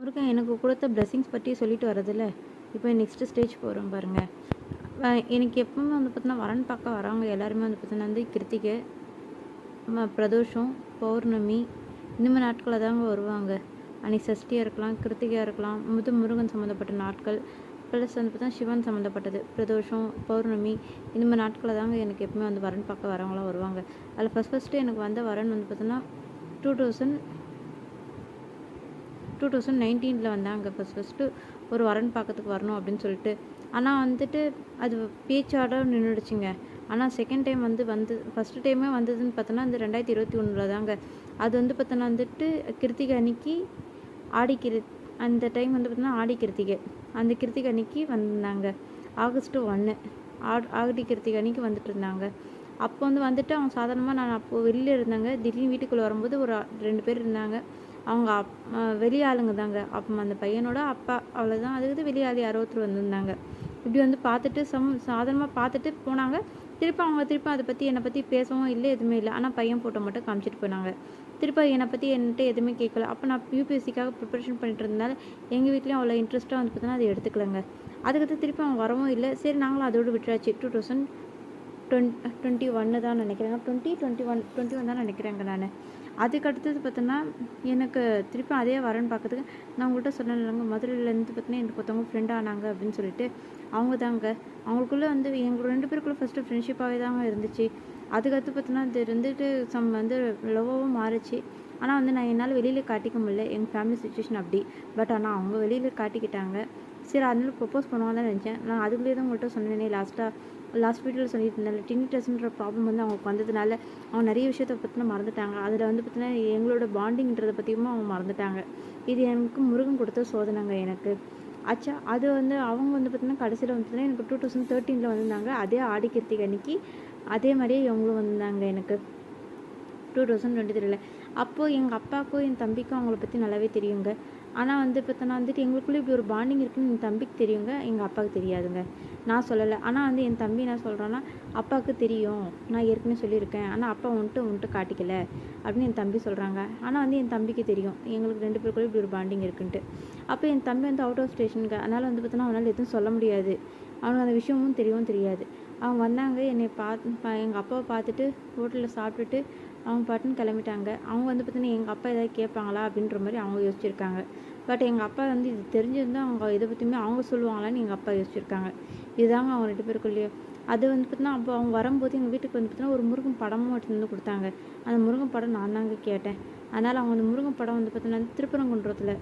முருகன் எனக்கு கொடுத்த பிளெஸிங்ஸ் பற்றி சொல்லிட்டு வரதில்ல. இப்போ நெக்ஸ்ட்டு ஸ்டேஜ் போகிறோம் பாருங்கள். எனக்கு எப்பவுமே வந்து பார்த்தீங்கன்னா வரன் பார்க்க வரவங்க எல்லாருமே வந்து பார்த்தீங்கன்னா வந்து கிருத்திகை, பிரதோஷம், பௌர்ணமி இந்த மாதிரி நாட்களில் தாங்க வருவாங்க. அன்றைக்கி சஷ்டியாக இருக்கலாம், கிருத்திகையாக இருக்கலாம், முருகன் சம்மந்தப்பட்ட நாட்கள், ப்ளஸ் வந்து பார்த்தீங்கன்னா சிவன் சம்மந்தப்பட்டது, பிரதோஷம், பௌர்ணமி இந்த மாதிரி நாட்களில் தாங்க எனக்கு எப்பவுமே வந்து வரன் பார்க்க வரவங்களாம் வருவாங்க. அதில் ஃபஸ்ட்டு எனக்கு வந்த வரன் வந்து பார்த்தீங்கன்னா 2019 வந்தாங்க. ஃபஸ்ட்டு ஒரு வரன் பார்க்கறதுக்கு வரணும் அப்படின்னு சொல்லிட்டு. ஆனால் வந்துட்டு அது பேச்சாட நின்றுடுச்சுங்க. ஆனால் செகண்ட் டைம் ஃபஸ்ட்டு டைமே வந்ததுன்னு பார்த்தோன்னா அந்த 2021 தாங்க. அது வந்து பார்த்தோன்னா வந்துட்டு கிருத்திகை அன்னைக்கு அந்த டைம் வந்து பார்த்தோன்னா ஆடி கிருத்திகை. அந்த கிருத்திகை அன்னைக்கு வந்திருந்தாங்க. ஆகஸ்ட் 1 ஆடி கிருத்திகை அன்னைக்கு வந்துட்டு இருந்தாங்க. அப்போ வந்துட்டு அவங்க சாதாரணமாக நான் அப்போது வெளியில் இருந்தாங்க. திடீர்னு வீட்டுக்குள்ளே வரும்போது ஒரு 2 பேர் இருந்தாங்க. அவங்க வெளி ஆளுங்க தாங்க. அப்போ அந்த பையனோட அப்பா அவ்வளோதான். அதுக்கு வெளி ஆள் யாரோ ஒருத்தர் வந்திருந்தாங்க. இப்படி வந்து பார்த்துட்டு சாதாரணமாக பார்த்துட்டு போனாங்க. திருப்பி அதை பற்றி என்னை பற்றி பேசவும் இல்லை, எதுவுமே இல்லை. ஆனால் பையன் ஃபோட்டோ மட்டும் காமிச்சிட்டு போனாங்க. திருப்பி என்னை பற்றி என்கிட்ட எதுவுமே கேட்கல. அப்போ நான் யூபிஎஸ்சிக்காக ப்ரிப்பரேஷன் பண்ணிட்டு இருந்தனால எங்கள் வீட்லேயும் அவ்வளோ இன்ட்ரெஸ்ட்டாக வந்து பார்த்தீங்கன்னா அதை எடுத்துக்கலங்க. அதுக்கடுத்து திருப்பி அவங்க வரவும் இல்லை. சரி நாங்களும் அதோடு விட்டுறாச்சு. 2021 தான் நினைக்கிறேங்க. 2021 தான் நினைக்கிறேங்க நான். அதுக்கடுத்தது பார்த்தோன்னா எனக்கு திருப்பி அதே வரன்னு பார்க்கறதுக்கு நான் உங்கள்கிட்ட சொன்னேன்லங்க, மதுரையிலேருந்து பார்த்தீங்கன்னா எனக்கு ஒருத்தவங்க ஃப்ரெண்ட் ஆனாங்க அப்படின்னு சொல்லிட்டு. அவங்க தாங்க. அவங்களுக்குள்ளே எங்கள் 2 பேருக்குள்ளே ஃபஸ்ட்டு ஃப்ரெண்ட்ஷிப்பாகவே தாங்க இருந்துச்சு. அதுக்கடுத்து பார்த்தோன்னா அது இருந்துட்டு லவ்வாகவும் மாறிச்சு. ஆனால் நான் என்னால் வெளியில் காட்டிக்க முடியல, எங்கள் ஃபேமிலி சுச்சுவேஷன் அப்படி. பட் ஆனால் அவங்க வெளியில் காட்டிக்கிட்டாங்க. சரி அதனால ப்ரொப்போஸ் பண்ணுவாங்க தான் நினச்சேன். நான் அதுக்குள்ளேயே தான் உங்கள்கிட்ட சொன்னேனே லாஸ்ட் வீடியோவில் சொல்லிட்டு இருந்தேன். டினிட்டஸ்ன்ற ப்ராப்ளம் அவங்களுக்கு வந்ததுனால அவங்க நிறைய விஷயத்தை பற்றின மறந்துட்டாங்க. அதில் வந்து பார்த்தீங்கன்னா எங்களோட பாண்டிங்கிறத பற்றியும் அவங்க மறந்துட்டாங்க. இது எனக்கு முருகன் கொடுத்த சோதனைங்க எனக்கு. ஆச்சா அது அவங்க பார்த்தீங்கன்னா கடைசியில் பார்த்தீங்கன்னா எனக்கு 2013 வந்திருந்தாங்க. அதே ஆடி கிருத்திகை அன்னைக்கு அதே மாதிரியே இவங்களும் வந்திருந்தாங்க எனக்கு 2023. அப்போது எங்கள் அப்பாவுக்கும் என் தம்பிக்கும் அவங்கள பற்றி நல்லாவே தெரியுங்க. ஆனால் பார்த்தோன்னா எங்களுக்குள்ளே இப்படி ஒரு பாண்டிங் இருக்குன்னு என் தம்பிக்கு தெரியுங்க, எங்கள் அப்பாவுக்கு தெரியாதுங்க. நான் சொல்லலை. ஆனால் என் தம்பி என்ன சொல்கிறான்னா, அப்பாவுக்கு தெரியும், நான் ஏற்கனவே சொல்லியிருக்கேன், ஆனால் அப்பா உன்ட்டு காட்டிக்கல அப்படின்னு என் தம்பி சொல்கிறாங்க. ஆனால் என் தம்பிக்கு தெரியும் எங்களுக்கு 2 பேருக்குள்ளே இப்படி ஒரு பாண்டிங் இருக்குன்ட்டு. அப்போ என் தம்பி அவுட் ஆஃப் ஸ்டேஷனுங்க. அதனால் பார்த்தோன்னா அவனால் எதுவும் சொல்ல முடியாது. அவனுக்கு அந்த விஷயமும் தெரியாது. அவங்க வந்தாங்க, என்னை எங்கள் அப்பாவை பார்த்துட்டு ஹோட்டலில் சாப்பிட்டுட்டு அவங்க பாட்டுன்னு கிளம்பிட்டாங்க. அவங்க பார்த்தீங்கன்னா எங்கள் அப்பா ஏதாவது கேட்பாங்களா அப்படின்ற மாதிரி அவங்க யோசிச்சிருக்காங்க. பட் எங்கள் அப்பா இது தெரிஞ்சிருந்தால் அவங்க இதை பற்றியுமே அவங்க சொல்லுவாங்களான்னு எங்கள் அப்பா யோசிச்சிருக்காங்க. இதுதாங்க அவங்க 2 பேருக்குள்ளேயே. அது பார்த்தீங்கன்னா அப்போ அவங்க வரும்போது எங்கள் வீட்டுக்கு பார்த்தீங்கன்னா ஒரு முருகன் படமும் எடுத்து கொடுத்தாங்க. அந்த முருகன் படம் நான் தாங்க கேட்டேன். அதனால் அவங்க அந்த முருகன் படம் பார்த்தீங்கன்னா திருப்பரங்குன்றத்தில்